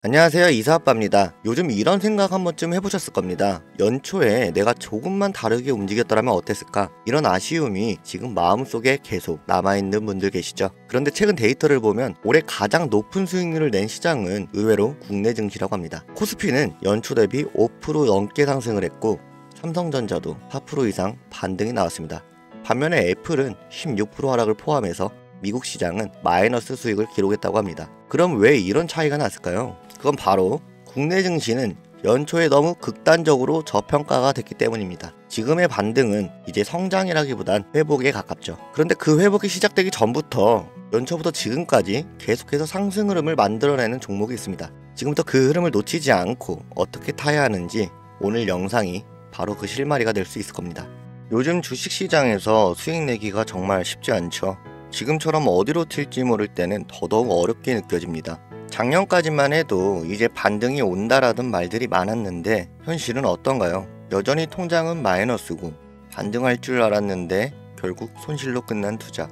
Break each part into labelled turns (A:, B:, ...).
A: 안녕하세요, 이사아빠입니다. 요즘 이런 생각 한 번쯤 해보셨을 겁니다. 연초에 내가 조금만 다르게 움직였더라면 어땠을까? 이런 아쉬움이 지금 마음속에 계속 남아있는 분들 계시죠? 그런데 최근 데이터를 보면 올해 가장 높은 수익률을 낸 시장은 의외로 국내 증시라고 합니다. 코스피는 연초 대비 5% 넘게 상승을 했고 삼성전자도 4% 이상 반등이 나왔습니다. 반면에 애플은 16% 하락을 포함해서 미국 시장은 마이너스 수익을 기록했다고 합니다. 그럼 왜 이런 차이가 났을까요? 그건 바로 국내 증시는 연초에 너무 극단적으로 저평가가 됐기 때문입니다. 지금의 반등은 이제 성장이라기보단 회복에 가깝죠. 그런데 그 회복이 시작되기 전부터 연초부터 지금까지 계속해서 상승 흐름을 만들어내는 종목이 있습니다. 지금부터 그 흐름을 놓치지 않고 어떻게 타야 하는지 오늘 영상이 바로 그 실마리가 될 수 있을 겁니다. 요즘 주식시장에서 수익 내기가 정말 쉽지 않죠. 지금처럼 어디로 튈지 모를 때는 더더욱 어렵게 느껴집니다. 작년까지만 해도 이제 반등이 온다라던 말들이 많았는데 현실은 어떤가요? 여전히 통장은 마이너스고 반등할 줄 알았는데 결국 손실로 끝난 투자.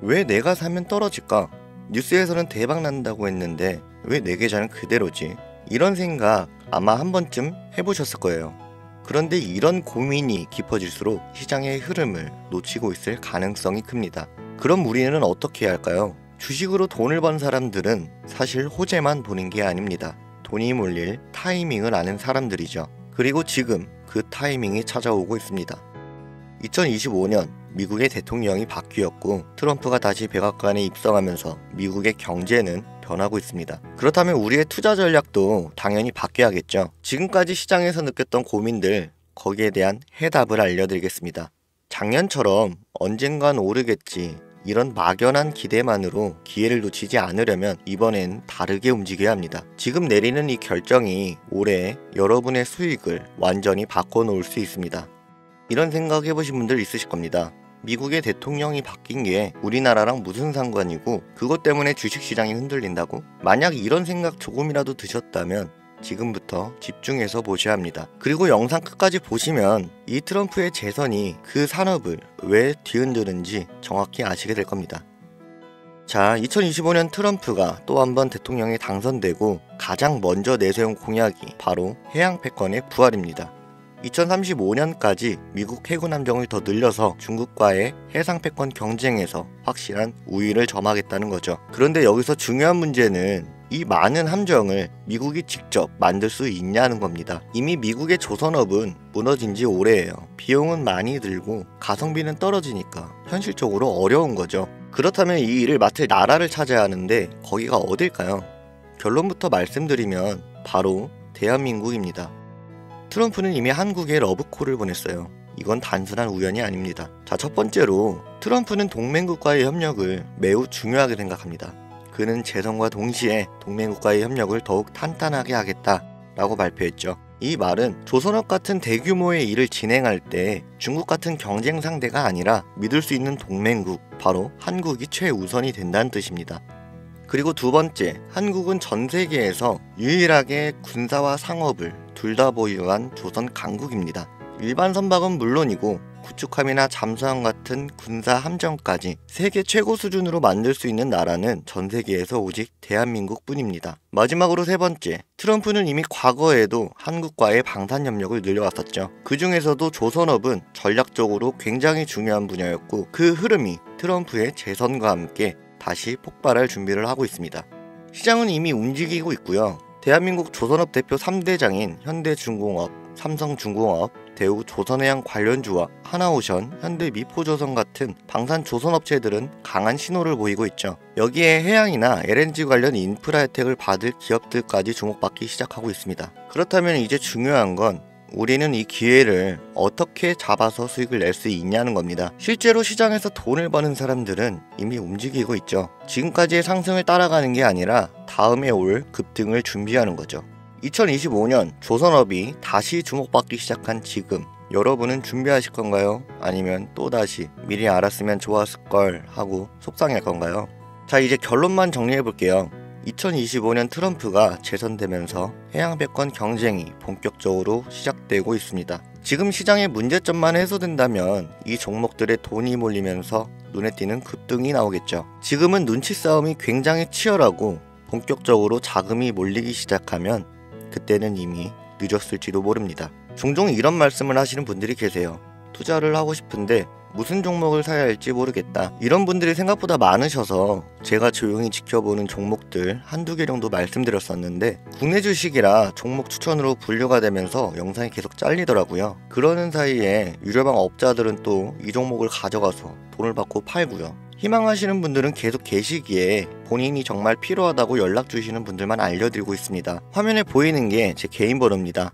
A: 왜 내가 사면 떨어질까? 뉴스에서는 대박 난다고 했는데 왜 내 계좌는 그대로지? 이런 생각 아마 한 번쯤 해보셨을 거예요. 그런데 이런 고민이 깊어질수록 시장의 흐름을 놓치고 있을 가능성이 큽니다. 그럼 우리는 어떻게 해야 할까요? 주식으로 돈을 번 사람들은 사실 호재만 보는 게 아닙니다. 돈이 몰릴 타이밍을 아는 사람들이죠. 그리고 지금 그 타이밍이 찾아오고 있습니다. 2025년 미국의 대통령이 바뀌었고 트럼프가 다시 백악관에 입성하면서 미국의 경제는 변하고 있습니다. 그렇다면 우리의 투자 전략도 당연히 바뀌어야겠죠. 지금까지 시장에서 느꼈던 고민들, 거기에 대한 해답을 알려드리겠습니다. 작년처럼 언젠간 오르겠지 이런 막연한 기대만으로 기회를 놓치지 않으려면 이번엔 다르게 움직여야 합니다. 지금 내리는 이 결정이 올해 여러분의 수익을 완전히 바꿔놓을 수 있습니다. 이런 생각 해보신 분들 있으실 겁니다. 미국의 대통령이 바뀐 게 우리나라랑 무슨 상관이고 그것 때문에 주식시장이 흔들린다고? 만약 이런 생각 조금이라도 드셨다면 지금부터 집중해서 보셔야 합니다. 그리고 영상 끝까지 보시면 이 트럼프의 재선이 그 산업을 왜 뒤흔드는지 정확히 아시게 될 겁니다. 자, 2025년 트럼프가 또 한 번 대통령에 당선되고 가장 먼저 내세운 공약이 바로 해양 패권의 부활입니다. 2035년까지 미국 해군 함정을 더 늘려서 중국과의 해상 패권 경쟁에서 확실한 우위를 점하겠다는 거죠. 그런데 여기서 중요한 문제는 이 많은 함정을 미국이 직접 만들 수 있냐는 겁니다. 이미 미국의 조선업은 무너진 지 오래예요. 비용은 많이 들고 가성비는 떨어지니까 현실적으로 어려운 거죠. 그렇다면 이 일을 맡을 나라를 찾아야 하는데 거기가 어딜까요? 결론부터 말씀드리면 바로 대한민국입니다. 트럼프는 이미 한국에 러브콜을 보냈어요. 이건 단순한 우연이 아닙니다. 자, 첫 번째로 트럼프는 동맹국과의 협력을 매우 중요하게 생각합니다. 그는 재선과 동시에 동맹국과의 협력을 더욱 탄탄하게 하겠다라고 발표했죠. 이 말은 조선업 같은 대규모의 일을 진행할 때 중국 같은 경쟁 상대가 아니라 믿을 수 있는 동맹국, 바로 한국이 최우선이 된다는 뜻입니다. 그리고 두 번째, 한국은 전 세계에서 유일하게 군사와 상업을 둘 다 보유한 조선 강국입니다. 일반 선박은 물론이고 구축함이나 잠수함 같은 군사 함정까지 세계 최고 수준으로 만들 수 있는 나라는 전 세계에서 오직 대한민국뿐입니다. 마지막으로 세 번째, 트럼프는 이미 과거에도 한국과의 방산협력을 늘려왔었죠. 그 중에서도 조선업은 전략적으로 굉장히 중요한 분야였고 그 흐름이 트럼프의 재선과 함께 다시 폭발할 준비를 하고 있습니다. 시장은 이미 움직이고 있고요. 대한민국 조선업 대표 3대장인 현대중공업, 삼성중공업, 대우조선해양 관련주와 하나오션, 현대미포조선 같은 방산 조선업체들은 강한 신호를 보이고 있죠. 여기에 해양이나 LNG 관련 인프라 혜택을 받을 기업들까지 주목받기 시작하고 있습니다. 그렇다면 이제 중요한 건 우리는 이 기회를 어떻게 잡아서 수익을 낼 수 있냐는 겁니다. 실제로 시장에서 돈을 버는 사람들은 이미 움직이고 있죠. 지금까지의 상승을 따라가는 게 아니라 다음에 올 급등을 준비하는 거죠. 2025년 조선업이 다시 주목받기 시작한 지금 여러분은 준비하실 건가요? 아니면 또다시 미리 알았으면 좋았을걸 하고 속상할 건가요? 자, 이제 결론만 정리해 볼게요. 2025년 트럼프가 재선되면서 해양 패권 경쟁이 본격적으로 시작되고 있습니다. 지금 시장의 문제점만 해소된다면 이 종목들의 돈이 몰리면서 눈에 띄는 급등이 나오겠죠. 지금은 눈치 싸움이 굉장히 치열하고 본격적으로 자금이 몰리기 시작하면 그때는 이미 늦었을지도 모릅니다. 종종 이런 말씀을 하시는 분들이 계세요. 투자를 하고 싶은데 무슨 종목을 사야 할지 모르겠다. 이런 분들이 생각보다 많으셔서 제가 조용히 지켜보는 종목들 한두 개 정도 말씀드렸었는데, 국내 주식이라 종목 추천으로 분류가 되면서 영상이 계속 잘리더라고요. 그러는 사이에 유료방 업자들은 또 이 종목을 가져가서 돈을 받고 팔고요. 희망하시는 분들은 계속 계시기에 본인이 정말 필요하다고 연락 주시는 분들만 알려드리고 있습니다. 화면에 보이는 게 제 개인 번호입니다.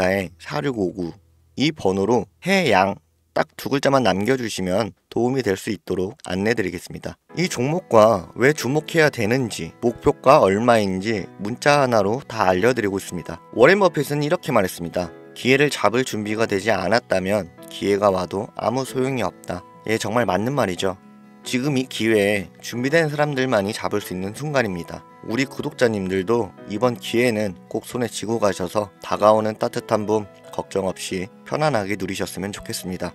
A: 010-5624-4659. 이 번호로 해양 딱 두 글자만 남겨주시면 도움이 될 수 있도록 안내드리겠습니다. 이 종목과 왜 주목해야 되는지, 목표가 얼마인지 문자 하나로 다 알려드리고 있습니다. 워렌 버핏은 이렇게 말했습니다. 기회를 잡을 준비가 되지 않았다면 기회가 와도 아무 소용이 없다. 예, 정말 맞는 말이죠. 지금 이 기회에 준비된 사람들만이 잡을 수 있는 순간입니다. 우리 구독자님들도 이번 기회는 꼭 손에 쥐고 가셔서 다가오는 따뜻한 봄 걱정 없이 편안하게 누리셨으면 좋겠습니다.